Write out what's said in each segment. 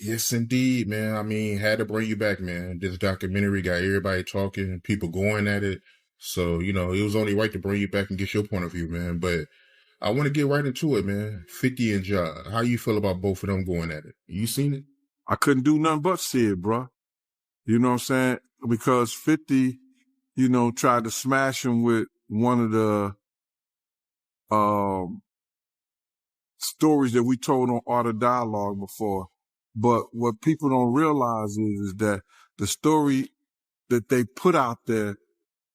Yes, indeed, man. I mean, had to bring you back, man. This documentary got everybody talking, people going at it. So, it was only right to bring you back and get your point of view, man. But I want to get right into it, man. 50 and Ja. How you feel about both of them going at it? You seen it? I couldn't do nothing but see it, bro. You know what I'm saying? Because 50, tried to smash him with one of the um, stories that we told on Art of Dialogue before. But what people don't realize is that the story that they put out there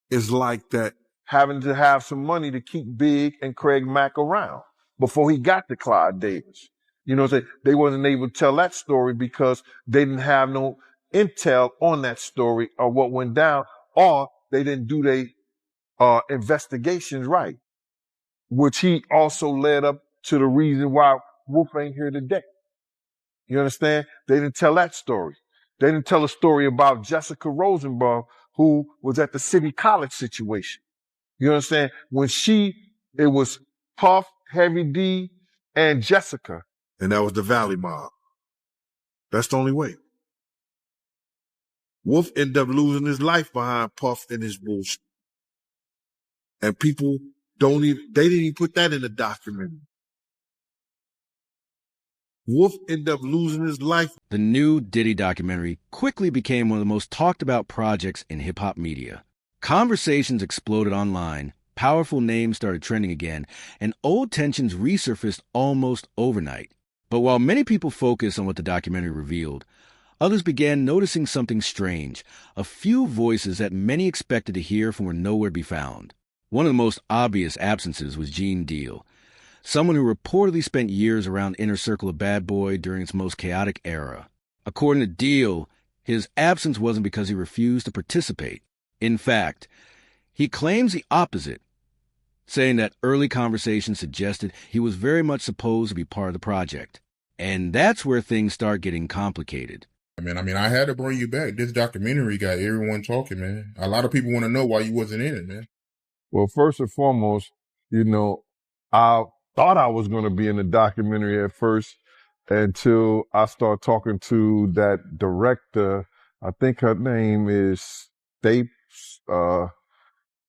is like that having to have some money to keep Big and Craig Mack around before he got to Clyde Davis. You know what I'm saying? They wasn't able to tell that story because they didn't have no intel on that story or what went down, or they didn't do their investigations right, which he also led up to the reason why Wolf ain't here today. You understand? They didn't tell that story. They didn't tell a story about Jessica Rosenbaum, who was at the City College situation. You understand? It was Puff, Heavy D, and Jessica. And that was the Valley Mob. That's the only way. Wolf ended up losing his life behind Puff and his bullshit. And people they didn't even put that in the documentary. Wolf ended up losing his life. The new Diddy documentary quickly became one of the most talked about projects in hip-hop media. Conversations exploded online, powerful names started trending again, and old tensions resurfaced almost overnight. But while many people focused on what the documentary revealed, others began noticing something strange. A few voices that many expected to hear from were nowhere to be found. One of the most obvious absences was Gene Deal, someone who reportedly spent years around the inner circle of Bad Boy during its most chaotic era. According to Deal, his absence wasn't because he refused to participate. In fact, he claims the opposite, saying that early conversations suggested he was very much supposed to be part of the project. And that's where things start getting complicated. I had to bring you back. This documentary got everyone talking, man. A lot of people want to know why you wasn't in it, man. Well, first and foremost, I thought I was going to be in the documentary at first until I started talking to that director. I think her name is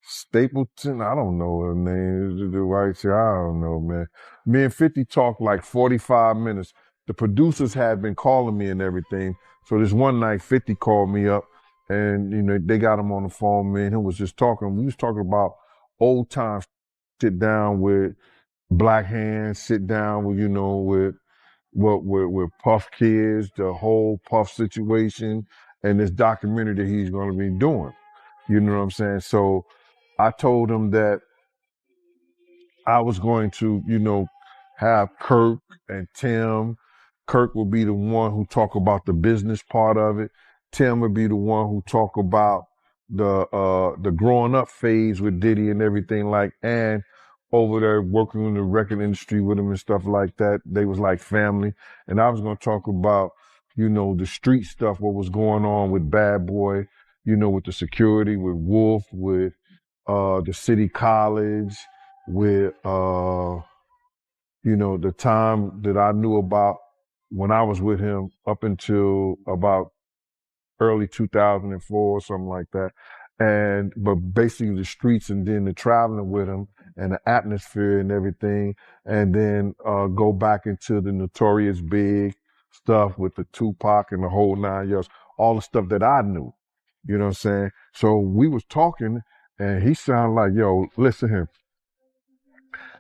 Stapleton. I don't know her name. The white chick, I don't know, man. Me and 50 talked like 45 minutes. The producers had been calling me and everything. So this one night, 50 called me up and, they got him on the phone. Me and him was just talking. We was talking about old times. Sit down with Black Hands, sit down with, with Puff Kids, the whole Puff situation, and this documentary that he's going to be doing. You know what I'm saying? So I told him that I was going to, have Kirk and Tim. Kirk will be the one who talk about the business part of it. Tim would be the one who talk about the growing up phase with Diddy and everything and over there working in the record industry with him and stuff like that. They was like family. And I was going to talk about, the street stuff, what was going on with Bad Boy, with the security, with Wolf, with the City College, with the time that I knew about when I was with him up until about early 2004 or something like that. But basically the streets and then the traveling with him and the atmosphere and everything. And then go back into the Notorious Big stuff with the Tupac and the whole 9 years, all the stuff that I knew. You know what I'm saying? So we was talking and he sounded like, yo, listen here.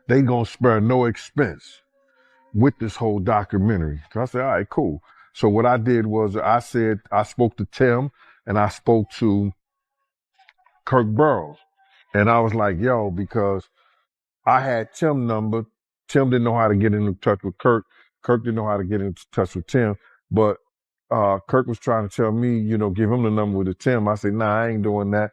They gonna spare no expense with this whole documentary. So I said, all right, cool. So what I did was I spoke to Tim and I spoke to Kirk Burrows. And I was like, yo, because I had Tim number. Tim didn't know how to get in touch with Kirk. Kirk didn't know how to get in touch with Tim. But Kirk was trying to tell me, give him the number with the Tim. I said, nah, I ain't doing that.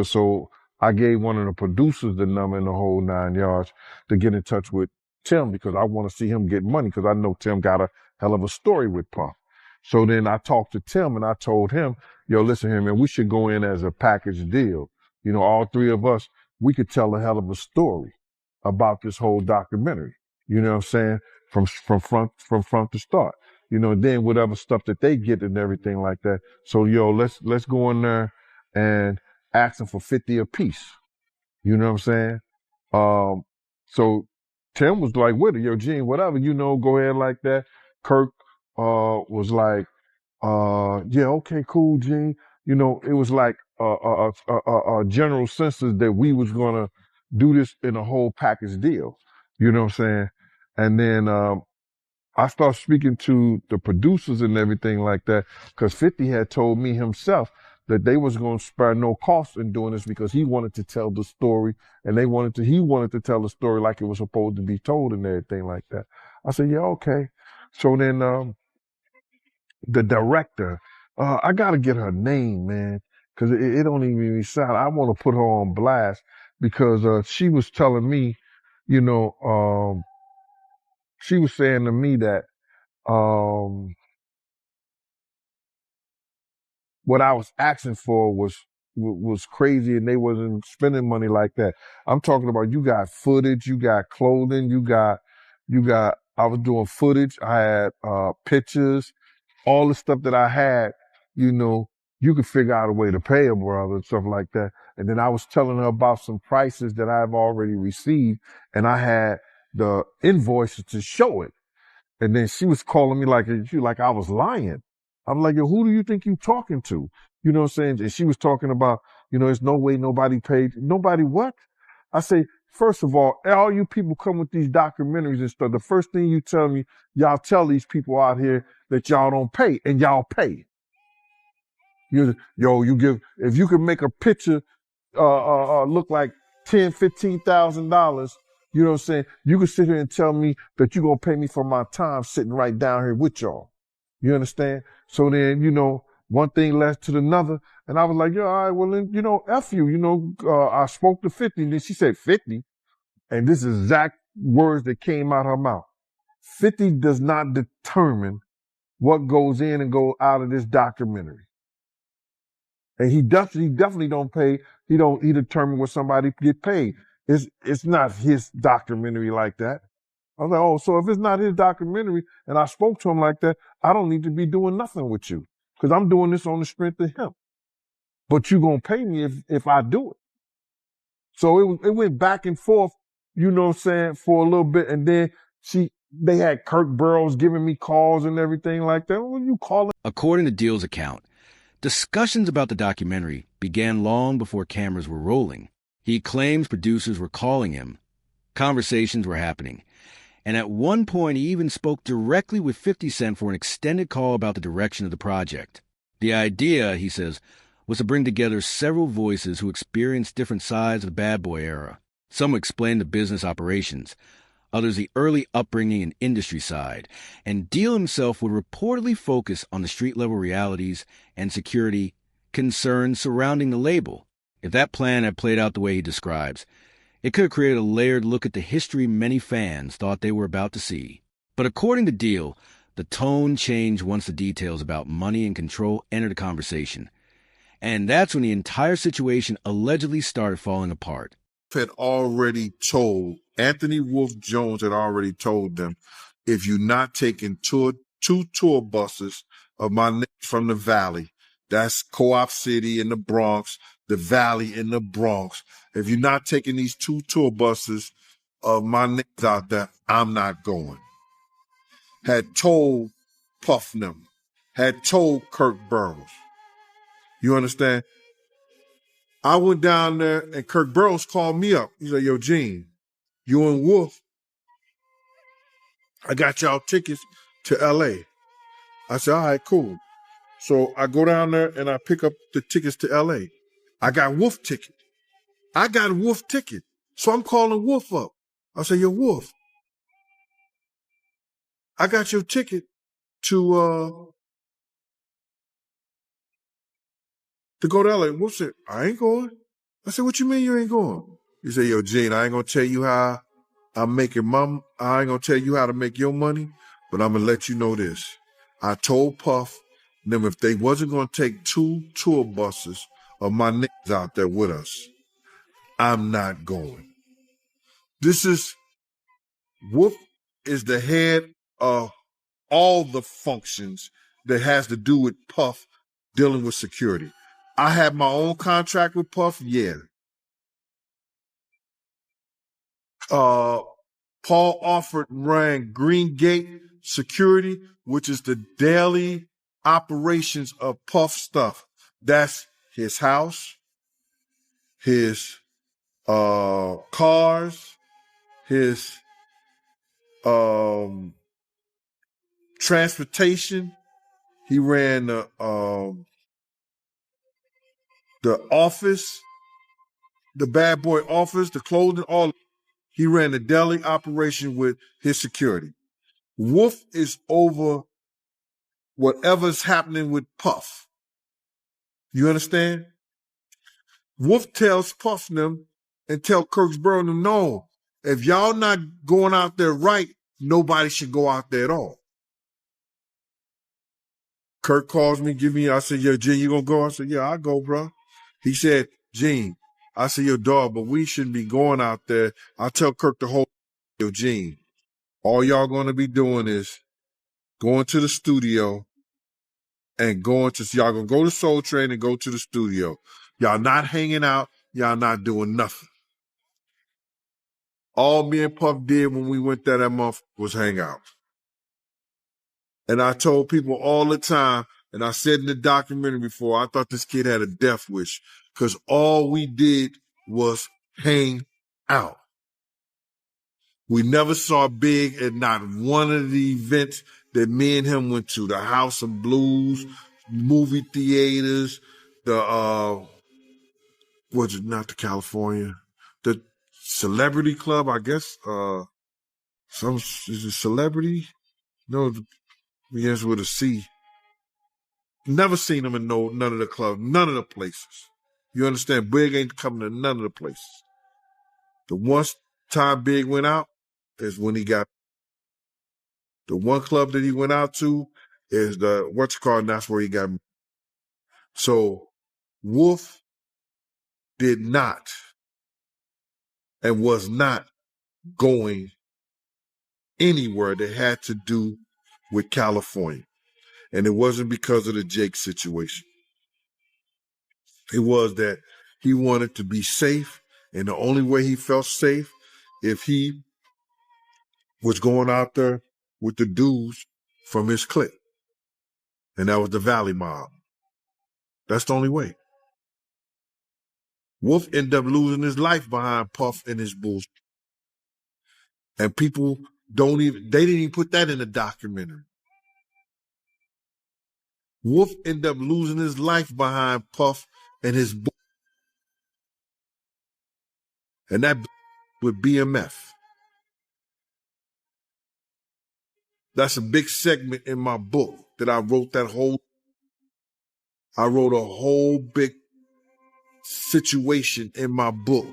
So I gave one of the producers the number in the whole 9 yards to get in touch with Tim because I want to see him get money because I know Tim got a hell of a story with Puff. So then I talked to Tim and I told him, yo, listen here, man, we should go in as a package deal. All three of us, we could tell a hell of a story about this whole documentary. You know what I'm saying? From front to start. then whatever stuff that they get and everything like that. So, let's go in there and ask them for 50 a piece. You know what I'm saying? Um, so Tim was like, with it, yo, Gene, whatever, go ahead like that. Kirk, was like, yeah, okay, cool, Gene. It was like a general census that we was gonna do this in a whole package deal. You know what I'm saying? And then I started speaking to the producers and everything like that, because 50 had told me himself that they was going to spare no cost in doing this because he wanted to tell the story, and he wanted to tell the story like it was supposed to be told and everything like that. I said, yeah, okay. So then the director, I got to get her name, man, because it don't even sound. I want to put her on blast because she was telling me, she was saying to me that what I was asking for was crazy, and they wasn't spending money like that. I'm talking about, you got footage, you got clothing, you got. I was doing footage. I had pictures, all the stuff that I had. You could figure out a way to pay a brother and stuff like that. And then I was telling her about some prices that I've already received, and I had the invoices to show it. And then she was calling me like I was lying. I'm like, yo, who do you think you talking to? You know what I'm saying? And she was talking about, there's no way nobody paid. Nobody what? I say, first of all you people come with these documentaries and stuff. The first thing you tell me, y'all tell these people out here that y'all don't pay, and y'all pay. If you can make a picture look like $10,000-$15,000, you know what I'm saying? You can sit here and tell me that you're gonna pay me for my time sitting right down here with y'all. You understand? So then, one thing led to another, and I was like, all right, well then, F you, I spoke to 50, and then she said 50, and this is exact words that came out her mouth. 50 does not determine what goes in and go out of this documentary. And he definitely don't pay. He determine what somebody get paid. It's not his documentary like that. I was like, oh, so if it's not his documentary and I spoke to him like that, I don't need to be doing nothing with you, because I'm doing this on the strength of him. But you gonna pay me if I do it. So it went back and forth, you know what I'm saying, for a little bit, and then they had Kirk Burrows giving me calls and everything like that. What are you calling? According to Deal's account, discussions about the documentary began long before cameras were rolling. He claims producers were calling him. Conversations were happening. And at one point, he even spoke directly with 50 Cent for an extended call about the direction of the project. The idea, he says, was to bring together several voices who experienced different sides of the Bad Boy era. Some explained the business operations, others the early upbringing and industry side, and Deal himself would reportedly focus on the street-level realities and security concerns surrounding the label. If that plan had played out the way he describes, it could have created a layered look at the history many fans thought they were about to see. But according to Deal, the tone changed once the details about money and control entered the conversation. And that's when the entire situation allegedly started falling apart. Anthony Wolf Jones had already told them, if you're not taking two tour buses of my niggas from the Valley, that's Co-op City in the Bronx, the Valley in the Bronx. If you're not taking these 2 tour buses of my niggas out there, I'm not going. Had told Puff them, had told Kirk Burrows. You understand? I went down there and Kirk Burrows called me up. He's like, yo, Gene, you and Wolf, I got y'all tickets to LA. I said, all right, cool. So I go down there and I pick up the tickets to LA. I got Wolf ticket. So I'm calling Wolf up. I say, yo, Wolf, I got your ticket to go to LA. Wolf said, I ain't going. I said, what you mean you ain't going? He said, yo, Gene, I ain't gonna tell you how I'm making I ain't gonna tell you how to make your money, but I'm gonna let you know this. I told Puff them if they wasn't gonna take 2 tour buses of my niggas out there with us, I'm not going. Wolf is the head of all the functions that has to do with Puff dealing with security. I had my own contract with Puff, yeah. Paul Alford ran Green Gate Security, which is the daily operations of Puff stuff. That's his house, his cars, his transportation. He ran the office, the bad boy office, the clothing, all. He ran the daily operation with his security. Wolf is over whatever's happening with Puff. You understand? Wolf tells Puff them and tell Kirksboro them, no, if y'all not going out there right, nobody should go out there at all. Kirk calls me, I said, yo, Gene, you gonna go? I said, yeah, I'll go, bro. He said, Gene, I said, yo, dog, but we shouldn't be going out there. I tell Kirk the whole, yo, Gene, all y'all gonna be doing is going to the studio and y'all gonna go to Soul Train and go to the studio. Y'all not hanging out, y'all not doing nothing. All me and Puff did when we went there that month was hang out. And I told people all the time, and I said in the documentary before, I thought this kid had a death wish because all we did was hang out. We never saw Big at not one of the events that me and him went to, the House of Blues, movie theaters, not the California, the Celebrity Club, I guess. Is it Celebrity? No, begins with a C. Never seen him in none of the clubs, none of the places. You understand? Big ain't coming to none of the places. The one time Big went out is when he got. The one club that he went out to is and that's where he got. So Wolf did not and was not going anywhere that had to do with California. And it wasn't because of the Jake situation. It was that he wanted to be safe, and the only way he felt safe if he was going out there with the dudes from his clique. And that was the Valley Mob. That's the only way. Wolf ended up losing his life behind Puff and his bullshit. And people they didn't even put that in the documentary. Wolf ended up losing his life behind Puff and his bullshit. And that with BMF. That's a big segment in my book that I wrote I wrote a whole big situation in my book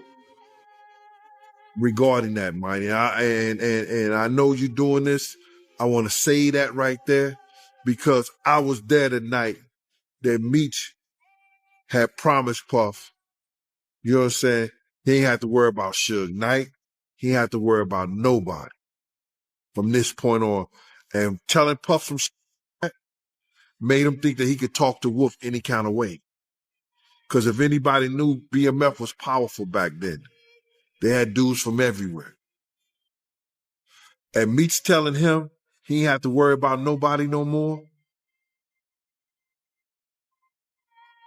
regarding that, Mighty. And I know you're doing this. I want to say that right there because I was there the night that Meech had promised Puff. You know what I'm saying? He ain't have to worry about Suge Knight. He ain't have to worry about nobody from this point on. And telling Puff some shit made him think that he could talk to Wolf any kind of way. Because if anybody knew, BMF was powerful back then. They had dudes from everywhere. And Meech telling him he ain't have to worry about nobody no more.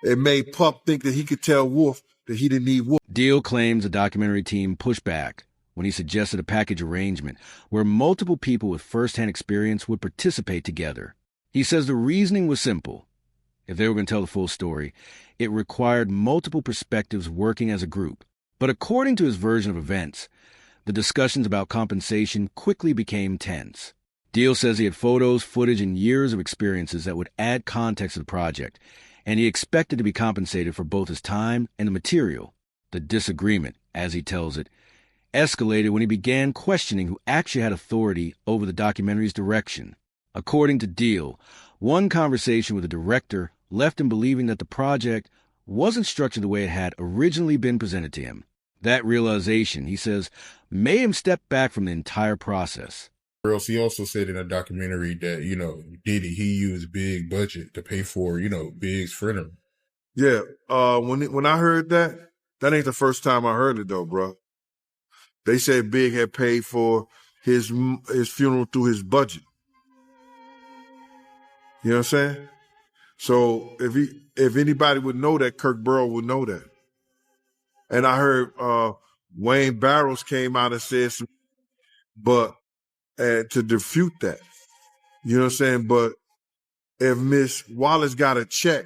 It made Puff think that he could tell Wolf that he didn't need Wolf. Deal claims the documentary team pushed back when he suggested a package arrangement where multiple people with first-hand experience would participate together. He says the reasoning was simple. If they were going to tell the full story, it required multiple perspectives working as a group. But according to his version of events, the discussions about compensation quickly became tense. Deal says he had photos, footage, and years of experiences that would add context to the project, and he expected to be compensated for both his time and the material. The disagreement, as he tells it, escalated when he began questioning who actually had authority over the documentary's direction. According to Deal, one conversation with the director left him believing that the project wasn't structured the way it had originally been presented to him. That realization, he says, made him step back from the entire process. Girls, he also said in a documentary that, Diddy, he used big budget to pay for, Big's funeral. Yeah. When I heard that, that ain't the first time I heard it though, bro. They said Big had paid for his funeral through his budget. You know what I'm saying? So if anybody would know that, Kirk Burrow would know that. And I heard Wayne Barrows came out and said some, but to refute that. You know what I'm saying? But if Miss Wallace got a check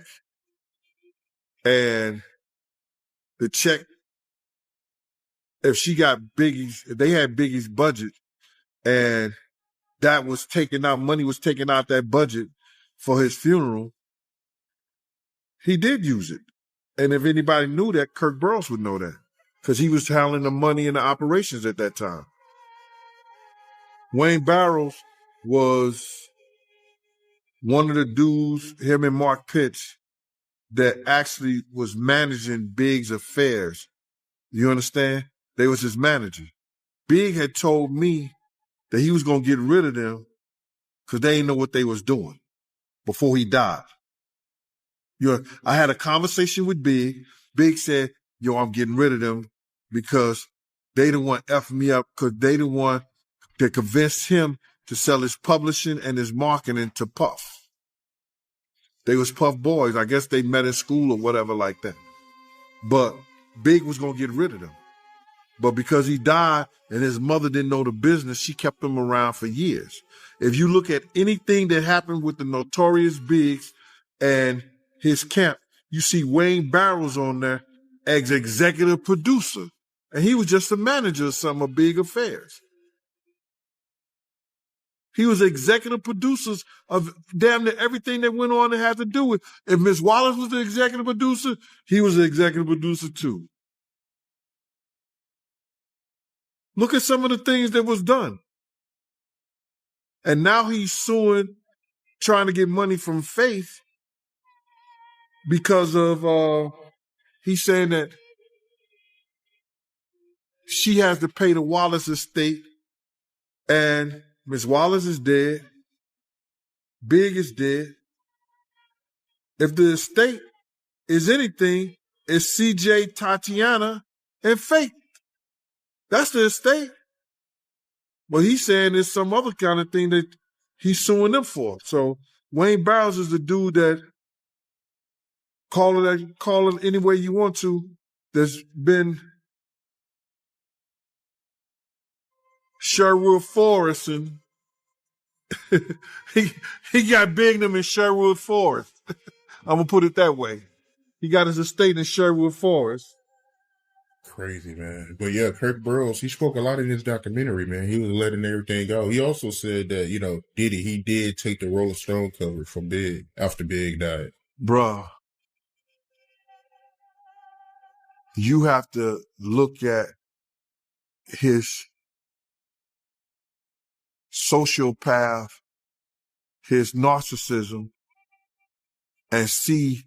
and the check, if she got Biggie's, if they had Biggie's budget and that was taken out, money was taken out that budget for his funeral, he did use it. And if anybody knew that, Kirk Burrows would know that because he was handling the money and the operations at that time. Wayne Barrows was one of the dudes, him and Mark Pitts, that actually was managing Big's affairs. You understand? They was his manager. Big had told me that he was going to get rid of them because they didn't know what they was doing before he died. I had a conversation with Big. Big said, I'm getting rid of them because they didn't want to F me up because they didn't want to convince him to sell his publishing and his marketing to Puff. They was Puff boys. I guess they met in school or whatever like that. But Big was going to get rid of them. But because he died and his mother didn't know the business, she kept him around for years. If you look at anything that happened with the Notorious Biggs and his camp, you see Wayne Barrows on there as executive producer. And he was just a manager of some of Big affairs. He was executive producers of damn near everything that went on that had to do with. If Miss Wallace was the executive producer, he was the executive producer too. Look at some of the things that was done. And now he's suing, trying to get money from Faith because of, he's saying that she has to pay the Wallace estate and Miss Wallace is dead. Big is dead. If the estate is anything, it's CJ, Tatiana, and Faith. That's the estate. But he's saying it's some other kind of thing that he's suing them for. So Wayne Barrows is the dude that call it any way you want to, that's been Sherwood Forest and he got big them in Sherwood Forest. I'm gonna put it that way. He got his estate in Sherwood Forest. Crazy, man. But yeah, Kirk Burrows, he spoke a lot in his documentary, man. He was letting everything go. He also said that, he did take the Rolling Stone cover from Big after Big died. Bruh, you have to look at his sociopath, his narcissism, and see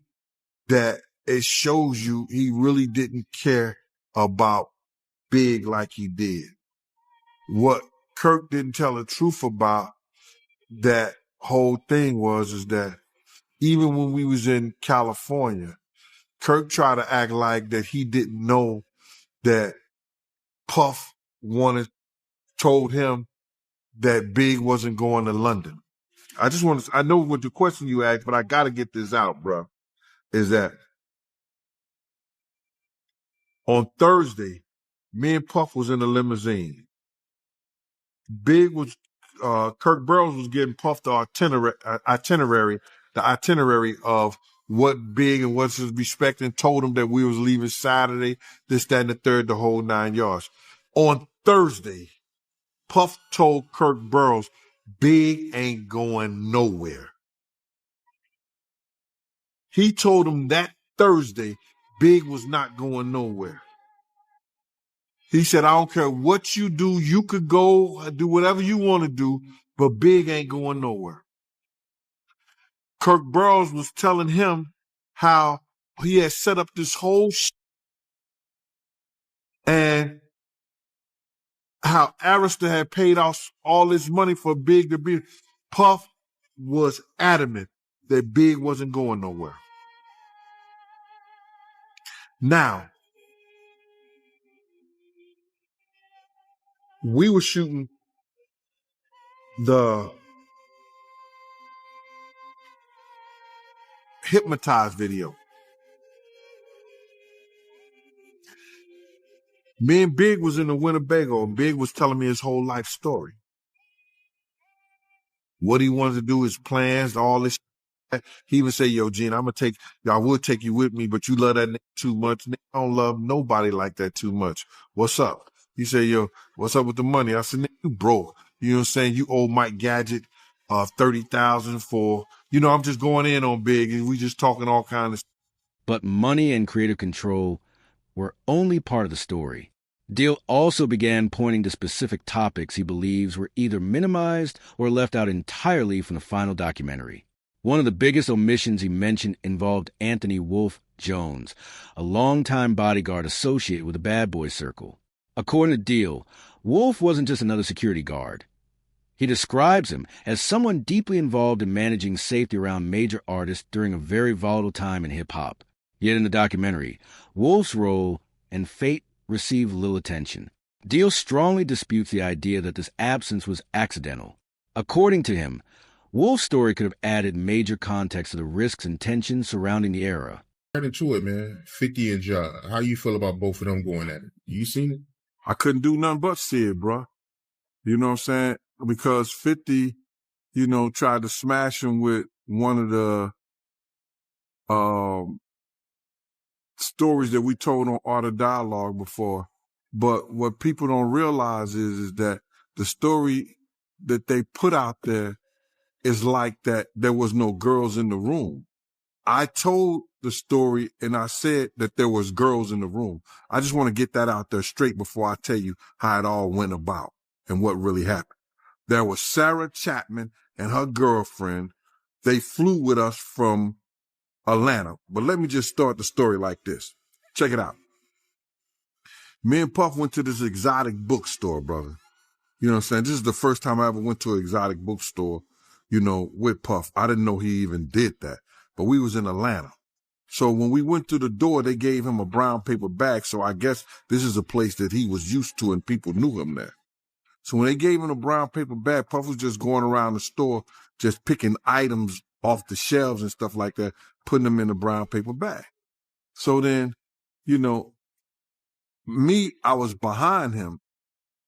that it shows you he really didn't care about Big like he did. What Kirk didn't tell the truth about that whole thing is that even when we was in California, Kirk tried to act like that he didn't know that Puff told him that Big wasn't going to London. I know what the question you asked, but I got to get this out, bro, is that on Thursday, me and Puff was in the limousine. Kirk Burrows was getting Puff the itinerary of what Big and what's his respect, and told him that we was leaving Saturday, this, that, and the third, the whole 9 yards. On Thursday, Puff told Kirk Burrows, Big ain't going nowhere. He told him that Thursday, Big was not going nowhere. He said, I don't care what you do. You could go do whatever you want to do, but Big ain't going nowhere. Kirk Burrows was telling him how he had set up this whole and how Arista had paid off all this money for Big to be. Puff was adamant that Big wasn't going nowhere. Now, we were shooting the Hypnotized video. Me and Big was in the Winnebago, and Big was telling me his whole life story. What he wanted to do, his plans, all this. He even said, yo, Gene, I would take you with me, but you love that nigga too much. Nigga don't love nobody like that too much. What's up? He said, yo, what's up with the money? I said, nigga, you broke. You know what I'm saying? You owe Mike Gadget 30,000 for, I'm just going in on Big, and we just talking all kinds of. But money and creative control were only part of the story. Deal also began pointing to specific topics he believes were either minimized or left out entirely from the final documentary. One of the biggest omissions he mentioned involved Anthony Wolf Jones, a longtime bodyguard associated with the Bad Boy Circle. According to Deal, Wolf wasn't just another security guard. He describes him as someone deeply involved in managing safety around major artists during a very volatile time in hip-hop. Yet in the documentary, Wolf's role and fate received little attention. Deal strongly disputes the idea that this absence was accidental. According to him, Wolf's story could have added major context to the risks and tensions surrounding the era. Right into it, man. 50 and Ja. How you feel about both of them going at it? You seen it? I couldn't do nothing but see it, bro. You know what I'm saying? Because 50, tried to smash him with one of the stories that we told on Art of Dialogue before. But what people don't realize is that the story that they put out there is like that there was no girls in the room. I told the story and I said that there was girls in the room. I just want to get that out there straight before I tell you how it all went about and what really happened. There was Sarah Chapman and her girlfriend. They flew with us from Atlanta. But let me just start the story like this. Check it out. Me and Puff went to this exotic bookstore, brother. You know what I'm saying? This is the first time I ever went to an exotic bookstore, with Puff. I didn't know he even did that. But we was in Atlanta. So when we went through the door, they gave him a brown paper bag. So I guess this is a place that he was used to and people knew him there. So when they gave him a brown paper bag, Puff was just going around the store, just picking items off the shelves and stuff like that, putting them in a brown paper bag. So then, I was behind him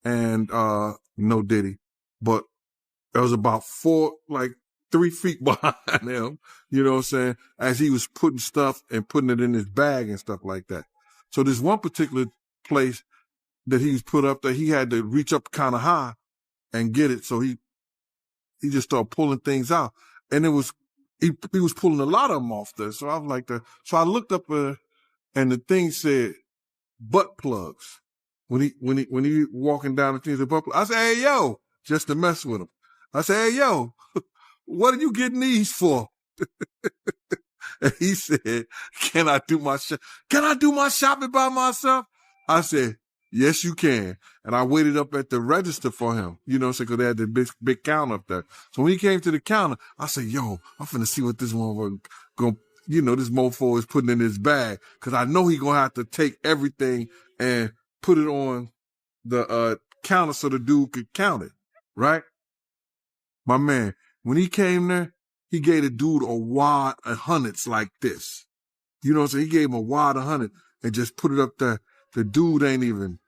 and, no Diddy, but I was about 3 feet behind him, you know what I'm saying, as he was putting stuff and putting it in his bag and stuff like that. So this one particular place that he was put up there, he had to reach up kind of high and get it. So he just started pulling things out. And he was pulling a lot of them off there. So I was like so I looked up and the thing said butt plugs. When he walking down the thing, the butt plugs. I said, hey, yo, just to mess with him. I said, hey, yo, what are you getting these for? And he said, can I do my shopping by myself? I said, yes, you can. And I waited up at the register for him, because they had the big counter up there. So when he came to the counter, I said, yo, I'm finna see what this one this mofo is putting in his bag. Cause I know he gonna have to take everything and put it on the counter so the dude could count it. Right? My man, when he came there, he gave the dude a wad of hundreds like this. You know what I'm saying? He gave him a wad of hundred and just put it up there. The dude ain't even,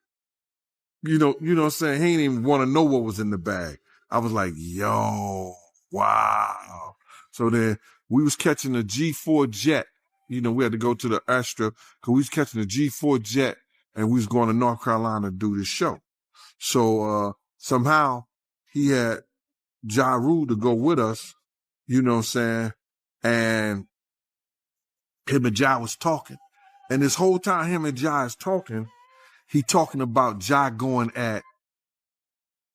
you know what I'm saying? He ain't even want to know what was in the bag. I was like, yo, wow. So then we was catching a G4 jet. We had to go to the Astra because we was catching a G4 jet and we was going to North Carolina to do this show. So somehow he had Ja Rule to go with us, you know what I'm saying? And him and Ja was talking. And this whole time him and Ja is talking, he talking about Ja going at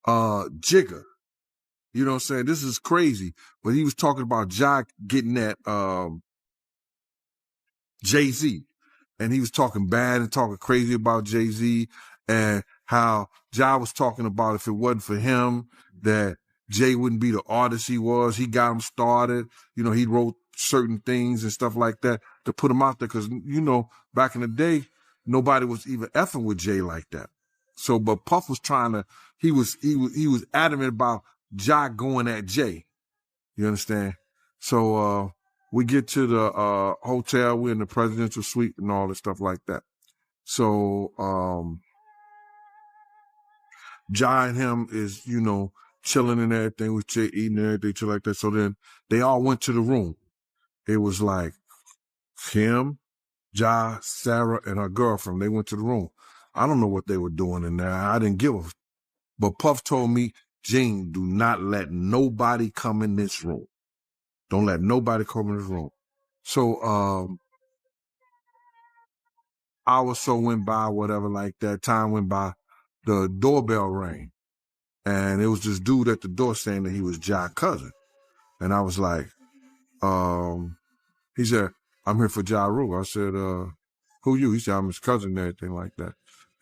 Jigga. You know what I'm saying? This is crazy. But he was talking about Ja getting at Jay-Z. And he was talking bad and talking crazy about Jay-Z. And how Ja was talking about if it wasn't for him, that Jay wouldn't be the artist he was. He got him started. He wrote certain things and stuff like that to put him out there because, back in the day, nobody was even effing with Jay like that. So, but Puff was trying to, he was adamant about Ja going at Jay. You understand? So, we get to the hotel. We're in the presidential suite and all this stuff like that. So, Ja and him is, chilling and everything with Jay, eating and everything, shit like that. So then they all went to the room. It was like him, Ja, Sarah, and her girlfriend. They went to the room. I don't know what they were doing in there. I didn't give a. But Puff told me, Gene, do not let nobody come in this room. Don't let nobody come in this room. So, hour or so went by, whatever like that. Time went by. The doorbell rang. And it was this dude at the door saying that he was Ja's cousin. And I was like, he said, I'm here for Ja Rule. I said, who you? He said, I'm his cousin and everything like that.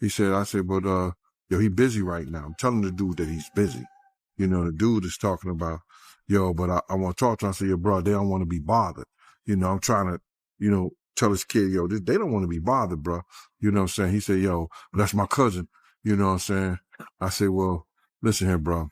I said, but, yo, he busy right now. I'm telling the dude that he's busy. The dude is talking about, but I want to talk to him. I said, bro, they don't want to be bothered. I'm trying to, tell this kid, they don't want to be bothered, bro. You know what I'm saying? He said, that's my cousin. You know what I'm saying? I said, well, listen here, bro.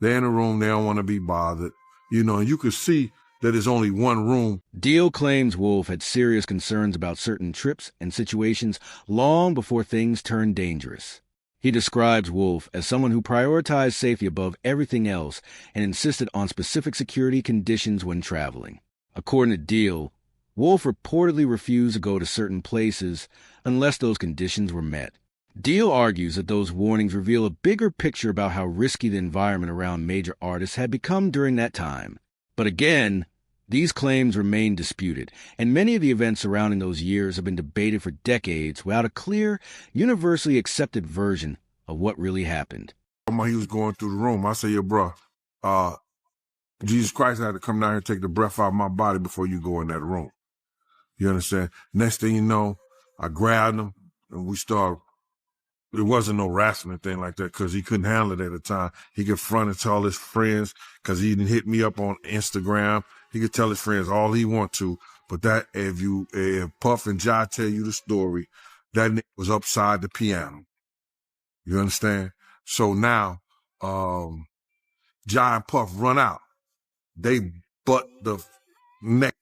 They're in a room. They don't want to be bothered. And you could see that there's only one room. Deal claims Wolf had serious concerns about certain trips and situations long before things turned dangerous. He describes Wolf as someone who prioritized safety above everything else and insisted on specific security conditions when traveling. According to Deal, Wolf reportedly refused to go to certain places unless those conditions were met. Deal argues that those warnings reveal a bigger picture about how risky the environment around major artists had become during that time. But again, these claims remain disputed, and many of the events surrounding those years have been debated for decades without a clear, universally accepted version of what really happened. He was going through the room. I said, bro, Jesus Christ had to come down here and take the breath out of my body before you go in that room. You understand? Next thing you know, I grabbed him and we started. It wasn't no wrestling thing like that because he couldn't handle it at the time. He could front and tell his friends because he didn't hit me up on Instagram. He could tell his friends all he want to. But that if Puff and Ja tell you the story, that nigga was upside the piano. You understand? So now, Ja and Puff run out. They butt the neck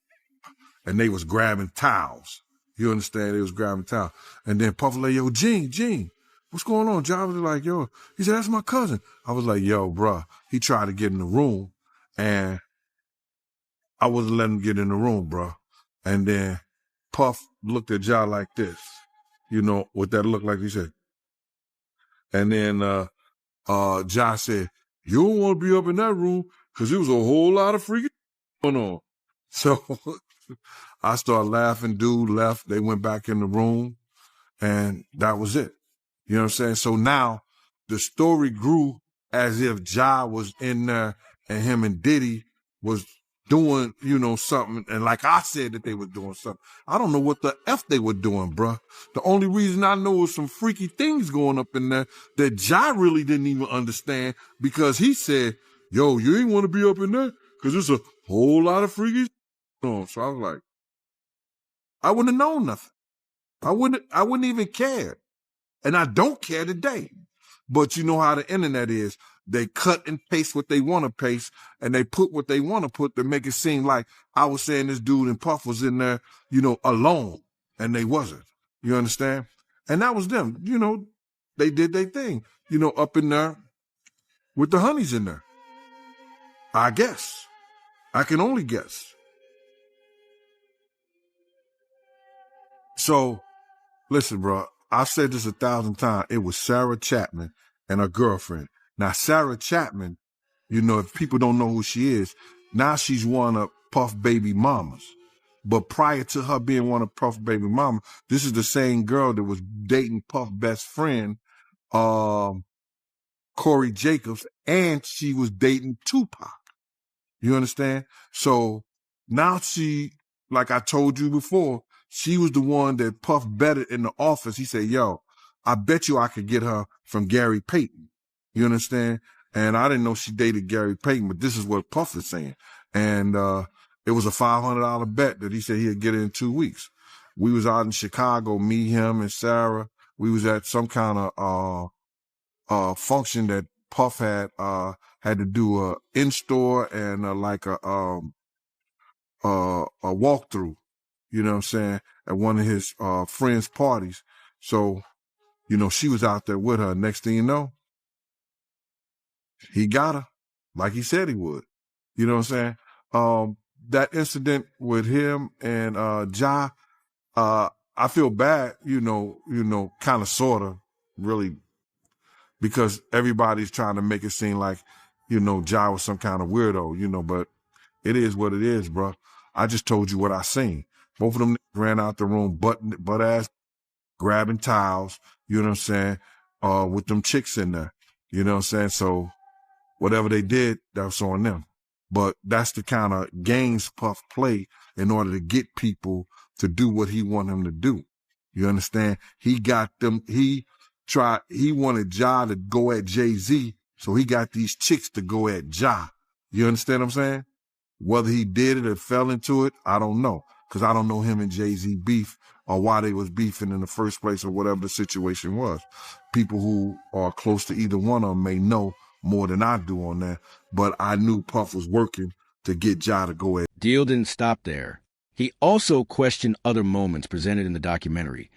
and they was grabbing towels. You understand? They was grabbing towels. And then Puff was like, Gene, what's going on? Ja was like, he said, that's my cousin. I was like, bruh. He tried to get in the room and I wasn't letting him get in the room, bruh. And then Puff looked at Ja like this, what that looked like, he said. And then Ja said, you don't want to be up in that room because there was a whole lot of freaking going on. So I started laughing, dude left. They went back in the room and that was it. You know what I'm saying? So now the story grew as if Ja was in there and him and Diddy was doing, something. And like I said that they were doing something. I don't know what the F they were doing, bruh. The only reason I know was some freaky things going up in there that Ja really didn't even understand because he said, you ain't want to be up in there because there's a whole lot of freaky on. So I was like, I wouldn't have known nothing. I wouldn't even care. And I don't care today. But you know how the internet is. They cut and paste what they want to paste, and they put what they want to put to make it seem like I was saying this dude and Puff was in there, alone, and they wasn't. You understand? And that was them. They did their thing, up in there with the honeys in there. I guess. I can only guess. So, listen, bro. I've said this 1,000 times. It was Sarah Chapman and her girlfriend. Now, Sarah Chapman, if people don't know who she is, now she's one of Puff baby mamas. But prior to her being one of Puff baby mama, this is the same girl that was dating Puff best friend, Corey Jacobs, and she was dating Tupac. You understand? So now she, like I told you before, she was the one that Puff betted in the office. He said, I bet you I could get her from Gary Payton. You understand? And I didn't know she dated Gary Payton, but this is what Puff is saying. And it was a $500 bet that he said he'd get it in 2 weeks. We was out in Chicago, me, him, and Sarah. We was at some kind of function that Puff had to do a in-store and like a walkthrough. You know what I'm saying? At one of his friends' parties. So, you know, she was out there with her. Next thing you know, he got her like he said he would. You know what I'm saying? That incident with him and Ja, I feel bad, you know, kind of, sort of, really, because everybody's trying to make it seem like, you know, Ja was some kind of weirdo, you know, but it is what it is, bro. I just told you what I seen. Both of them ran out the room, butt ass, grabbing towels, you know what I'm saying, with them chicks in there, you know what I'm saying? So whatever they did, that was on them. But that's the kind of games Puff play in order to get people to do what he want them to do. You understand? He got them, he wanted Ja to go at Jay-Z, so he got these chicks to go at Ja. You understand what I'm saying? Whether he did it or fell into it, I don't know. Because I don't know him and Jay-Z beef or why they was beefing in the first place or whatever the situation was. People who are close to either one of them may know more than I do on that. But I knew Puff was working to get Ja to go at. Deal didn't stop there. He also questioned other moments presented in the documentary,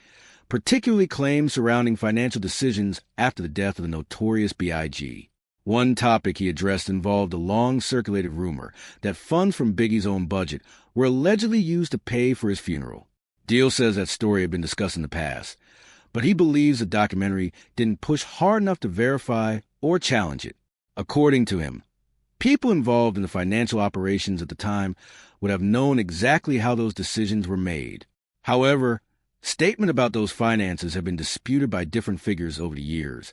particularly claims surrounding financial decisions after the death of the notorious B.I.G. One topic he addressed involved a long-circulated rumor that funds from Biggie's own budget were allegedly used to pay for his funeral. Deal says that story had been discussed in the past, but he believes the documentary didn't push hard enough to verify or challenge it. According to him, people involved in the financial operations at the time would have known exactly how those decisions were made. However, statement about those finances have been disputed by different figures over the years,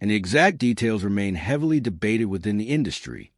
and the exact details remain heavily debated within the industry.